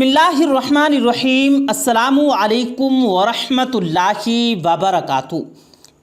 बिस्मिल्लाहिर्रहमानिर्रहीम अस्सलामु अलैकुम वरहमतुल्लाहि वबरकातुहू।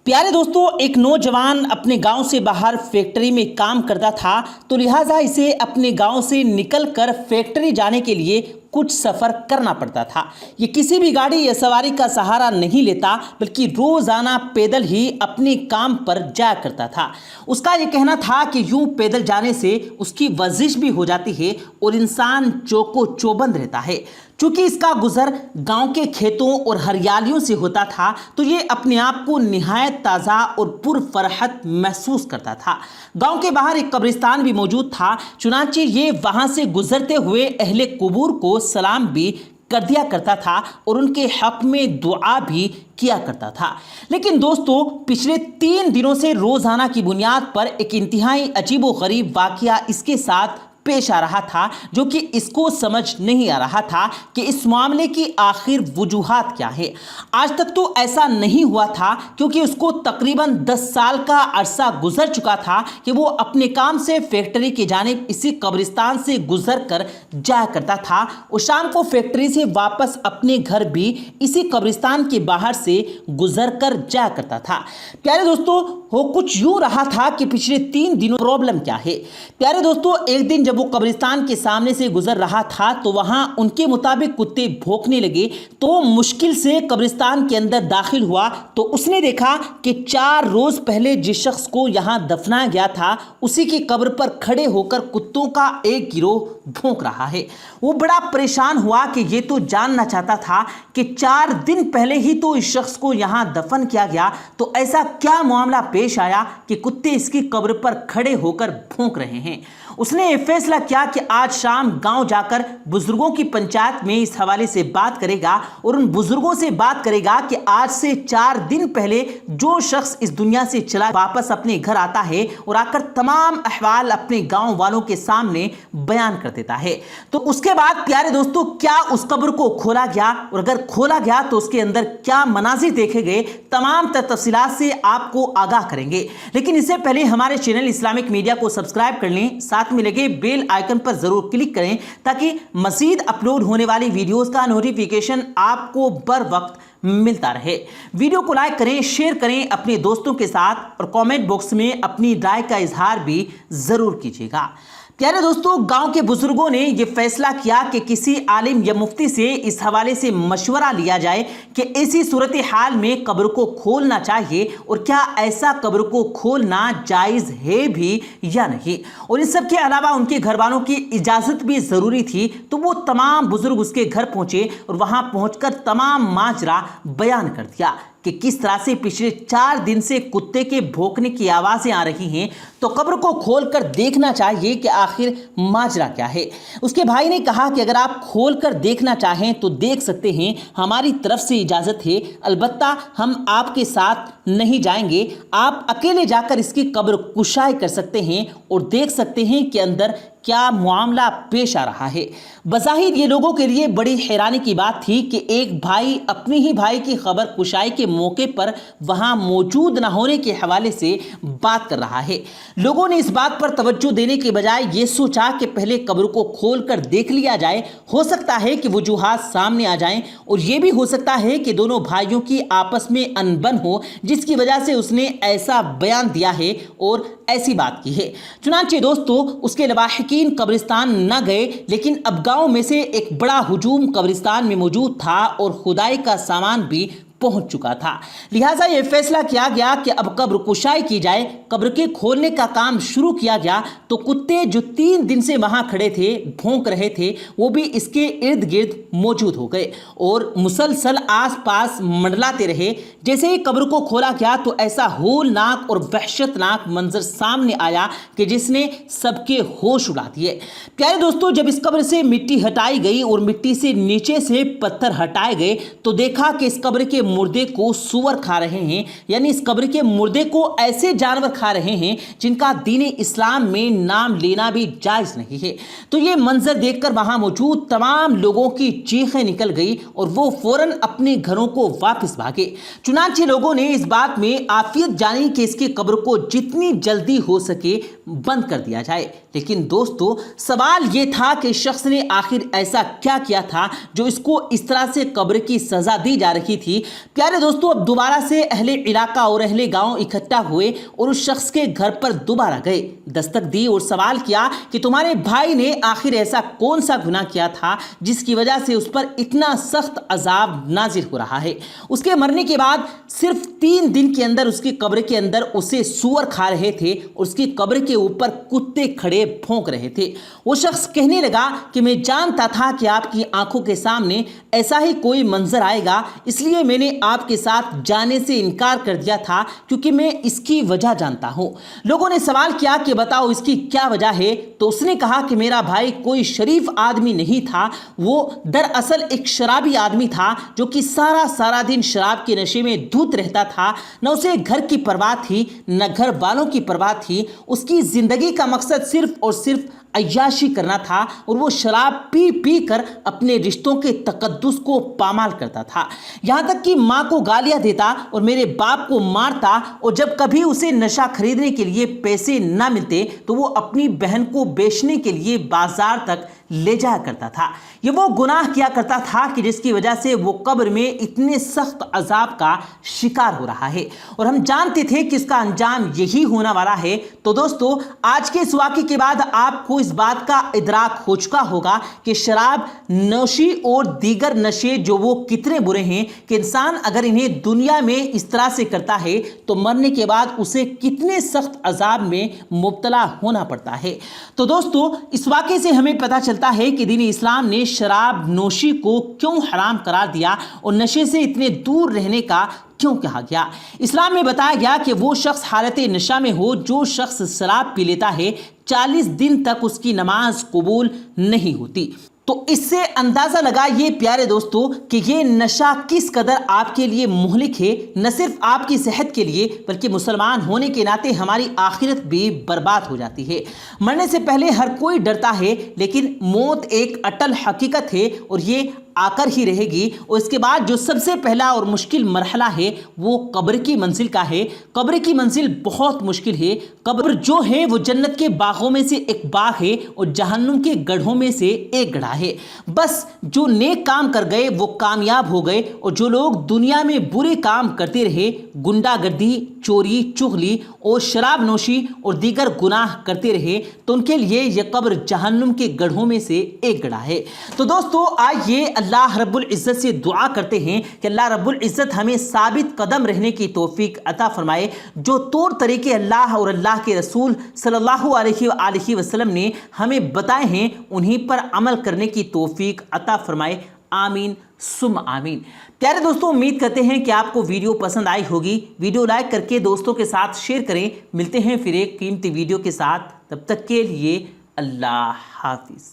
प्यारे दोस्तों, एक नौजवान अपने गांव से बाहर फैक्ट्री में काम करता था, तो लिहाजा इसे अपने गांव से निकलकर फैक्ट्री जाने के लिए कुछ सफ़र करना पड़ता था। ये किसी भी गाड़ी या सवारी का सहारा नहीं लेता, बल्कि रोज़ाना पैदल ही अपने काम पर जाया करता था। उसका ये कहना था कि यूं पैदल जाने से उसकी वर्जिश भी हो जाती है और इंसान चौको चौबंद रहता है। चूँकि इसका गुजर गांव के खेतों और हरियालियों से होता था, तो ये अपने आप को निहायत ताज़ा और पुरफरहत महसूस करता था। गांव के बाहर एक कब्रिस्तान भी मौजूद था, चुनांचे ये वहां से गुजरते हुए अहले कुबूर को सलाम भी कर दिया करता था और उनके हक में दुआ भी किया करता था। लेकिन दोस्तों, पिछले 3 दिनों से रोज़ाना की बुनियाद पर एक इंतहाई अजीबोगरीब वाक़या इसके साथ पेश आ रहा था, जो कि इसको समझ नहीं आ रहा था कि इस मामले की आखिर वजूहात क्या है। आज तक तो ऐसा नहीं हुआ था, क्योंकि उसको तकरीबन 10 साल का अरसा गुजर चुका था कि वो अपने काम से फैक्ट्री की जानिब इसी कब्रिस्तान से गुजर कर जाया करता था और शाम को फैक्ट्री से वापस अपने घर भी इसी कब्रिस्तान के बाहर से गुजर कर जाया करता था। प्यारे दोस्तों, वो कुछ यूं रहा था कि पिछले 3 दिनों प्रॉब्लम क्या है। प्यारे दोस्तों, एक दिन जब वो कब्रिस्तान के सामने से गुजर रहा था, तो वहां उनके मुताबिक कुत्ते भौंकने लगे। तो मुश्किल से कब्रिस्तान के अंदर दाखिल हुआ, तो उसने देखा कि 4 रोज पहले जिस शख्स को यहां दफनाया गया था, उसी की कब्र पर खड़े होकर कुत्तों का एक गिरोह भौंक रहा है। वो बड़ा परेशान हुआ कि ये तो जानना चाहता था कि 4 दिन पहले ही तो इस शख्स को यहां दफन किया गया, तो ऐसा क्या मामला पेश आया कि कुत्ते इसकी कब्र पर खड़े होकर भौंक रहे हैं। उसने ये फैसला किया कि आज शाम गांव जाकर बुजुर्गों की पंचायत में इस हवाले से बात करेगा और उन बुजुर्गों से बात करेगा कि आज से 4 दिन पहले जो शख्स इस दुनिया से चला वापस अपने घर आता है और आकर तमाम अहवाल अपने गांव वालों के सामने बयान कर देता है। तो उसके बाद प्यारे दोस्तों, क्या उस कब्र को खोला गया, और अगर खोला गया तो उसके अंदर क्या मनाजिर देखे गए, तमाम तफसीलात से आपको आगाह करेंगे। लेकिन इससे पहले हमारे चैनल इस्लामिक मीडिया को सब्सक्राइब कर लें, साथ में लगे बेल आइकन पर जरूर क्लिक करें, ताकि मजीद अपलोड होने वाली वीडियोस का नोटिफिकेशन आपको बर वक्त मिलता रहे। वीडियो को लाइक करें, शेयर करें अपने दोस्तों के साथ, और कमेंट बॉक्स में अपनी राय का इजहार भी जरूर कीजिएगा। प्यारे दोस्तों, गांव के बुजुर्गों ने यह फैसला किया कि किसी आलिम या मुफ्ती से इस हवाले से मशवरा लिया जाए कि ऐसी सूरत हाल में कब्र को खोलना चाहिए और क्या ऐसा कब्र को खोलना जायज़ है भी या नहीं। और इन सब के अलावा उनके घर वालों की इजाज़त भी ज़रूरी थी। तो वो तमाम बुजुर्ग उसके घर पहुँचे और वहाँ पहुँचकर तमाम माजरा बयान कर दिया कि किस तरह से पिछले 4 दिन से कुत्ते के भौंकने की आवाज़ें आ रही हैं, तो कब्र को खोलकर देखना चाहिए कि आखिर माजरा क्या है। उसके भाई ने कहा कि अगर आप खोलकर देखना चाहें तो देख सकते हैं, हमारी तरफ से इजाज़त है, अलबत्ता हम आपके साथ नहीं जाएंगे। आप अकेले जाकर इसकी कब्र कुशाई कर सकते हैं और देख सकते हैं कि अंदर क्या मामला पेश आ रहा है। बज़ाहिर ये लोगों के लिए बड़ी हैरानी की बात थी कि एक भाई अपने ही भाई की खबर कुशाई के मौके पर वहां मौजूद न होने के हवाले से बात कर रहा है। लोगों ने इस बात पर तवज्जो देने के बजाय ये सोचा कि पहले कब्र को खोलकर देख लिया जाए। हो सकता है कि वजूहात सामने आ जाएं, और ये भी हो सकता है कि दोनों भाइयों की आपस में अनबन हो, जिसकी वजह से उसने ऐसा बयान दिया है और ऐसी बात की है। चुनांचे दोस्तों, उसके लवाहिकीन कब्रिस्तान न गए, लेकिन अब गांव में से एक बड़ा हुजूम कब्रिस्तान में मौजूद था और खुदाई का सामान भी पहुंच चुका था। लिहाजा यह फैसला किया गया कि अब कब्र कुशाई की जाए। कब्र के खोलने का काम शुरू किया गया, तो कुत्ते जो 3 दिन से वहां खड़े थे, भौंक रहे थे, वो भी इसके इर्द गिर्द मौजूद हो गए और मुसलसल आसपास मंडलाते रहे। जैसे ही कब्र को खोला गया तो ऐसा होलनाक और वहशतनाक मंजर सामने आया कि जिसने सबके होश उड़ा दिए। प्यारे दोस्तों, जब इस कब्र से मिट्टी हटाई गई और मिट्टी से नीचे से पत्थर हटाए गए, तो देखा कि इस कब्र के मुर्दे को सूअर खा रहे हैं, यानी इस कब्र के मुर्दे को ऐसे जानवर खा रहे हैं जिनका दीन इस्लाम में नाम लेना भी जायज नहीं है। तो ये मंजर देखकर वहां मौजूद तमाम लोगों की चीखें निकल गई और वो फौरन अपने घरों को वापस भागे। चुनांचे लोगों ने इस बात में आफियत जानी कि इसकी कब्र को जितनी जल्दी हो सके बंद कर दिया जाए। لیکن دوستو سوال یہ تھا کہ شخص نے آخر ایسا کیا کیا تھا جو اس کو اس طرح سے قبر کی سزا دی جا رہی تھی۔ پیارے دوستو اب دوبارہ سے اہل علاقہ اور اہل گاؤں اکٹھا ہوئے اور اس شخص کے گھر پر دوبارہ گئے، دستک دی اور سوال کیا کہ تمہارے بھائی نے آخر ایسا کون سا گناہ کیا تھا جس کی وجہ سے اس پر اتنا سخت عذاب نازل ہو رہا ہے۔ اس کے مرنے کے بعد صرف 3 دن کے اندر اس کی قبر کے اندر اسے سور کھا رہے تھے اور اس کی قبر کے اوپر کتے کھڑے بھونک رہے تھے۔ وہ شخص کہنے لگا کہ میں جانتا تھا کہ آپ کی آنکھوں کے سامنے ایسا ہی کوئی منظر آئے گا، اس لیے میں نے آپ کے ساتھ جانے سے انکار کر دیا تھا کیونکہ میں اس کی وجہ جانتا ہوں۔ لوگوں نے سوال کیا کہ بتاؤ اس کی کیا وجہ ہے، تو اس نے کہا کہ میرا بھائی کوئی شریف آدمی نہیں تھا، وہ دراصل ایک شرابی آدمی تھا جو کہ سارا دن شراب کے نشے میں دھوت رہتا تھا، نہ اسے گھر کی پرواہ تھی نہ گھر والوں کی پرواہ تھی۔ اس کی زندگی کا مقصد صرف اور صرف عیاشی کرنا تھا اور وہ شراب پی کر اپنے رشتوں کے تقدس کو پامال کرتا تھا، یہاں تک کہ ماں کو گالیاں دیتا اور میرے باپ کو مارتا، اور جب کبھی اسے نشہ خریدنے کے لیے پیسے نہ ملتے تو وہ اپنی بہن کو بیچنے کے لیے بازار تک لے جایا کرتا تھا۔ یہ وہ گناہ کیا کرتا تھا کہ جس کی وجہ سے وہ قبر میں اتنے سخت عذاب کا شکار ہو رہا ہے، اور ہم جانتے تھے کہ اس کا انجام یہی ہونے والا ہے۔ تو دوستو آج کے اس واقعے کے بعد آپ کو اس بات کا ادراک ہو چکا ہوگا کہ شراب نوشی اور دیگر نشے جو وہ کتنے برے ہیں کہ انسان اگر انہیں دنیا میں اس طرح سے کرتا ہے تو مرنے کے بعد اسے کتنے سخت عذاب میں مبتلا ہونا پڑتا ہے۔ تو دوستو اس واقعے سے ہمیں پتہ چلتا ہے کہ دین اسلام نے شراب نوشی کو کیوں حرام قرار دیا اور نشے سے اتنے دور رہنے کا کیوں کہا گیا۔ اسلام میں بتایا گیا کہ وہ شخص حالت نشہ میں ہو، جو شخص شراب پی لیتا ہے 40 دن تک اس کی نماز قبول نہیں ہوتی۔ تو اس سے اندازہ لگائیے پیارے دوستو کہ یہ نشہ کس قدر آپ کے لیے مہلک ہے، نہ صرف آپ کی صحت کے لیے بلکہ مسلمان ہونے کے ناطے ہماری آخرت بھی برباد ہو جاتی ہے۔ مرنے سے پہلے ہر کوئی ڈرتا ہے، لیکن موت ایک اٹل حقیقت ہے اور یہ آ کر ہی رہے گی، اور اس کے بعد جو سب سے پہلا اور مشکل مرحلہ ہے وہ قبر کی منزل کا ہے۔ قبر کی منزل بہت مشکل ہے۔ قبر جو ہے وہ جنت کے باغوں میں سے ایک باغ ہے اور جہنم کے گڑھوں میں سے ایک گڑھا ہے۔ بس جو نیک کام کر گئے وہ کامیاب ہو گئے، اور جو لوگ دنیا میں برے کام کرتے رہے، گنڈا گردی، چوری، چغلی اور شراب نوشی اور دیگر گناہ کرتے رہے، تو ان کے لیے یہ قبر جہنم کے گڑھوں میں سے ایک گڑھا ہے۔ تو دوستو آئیے اللہ رب العزت سے دعا کرتے ہیں کہ اللہ رب العزت ہمیں ثابت قدم رہنے کی توفیق عطا فرمائے، جو طور طریقے اللہ اور اللہ کے رسول صلی اللہ علیہ وآلہ وسلم نے ہمیں بتائے ہیں انہیں پر عمل کرنے کی توفیق عطا فرمائے، آمین ثم آمین۔ پیارے دوستوں امید کرتے ہیں کہ آپ کو ویڈیو پسند آئی ہوگی، ویڈیو لائک کر کے دوستوں کے ساتھ شیئر کریں۔ ملتے ہیں پھر ایک قیمتی ویڈیو کے ساتھ، تب تک کے لیے اللہ حافظ۔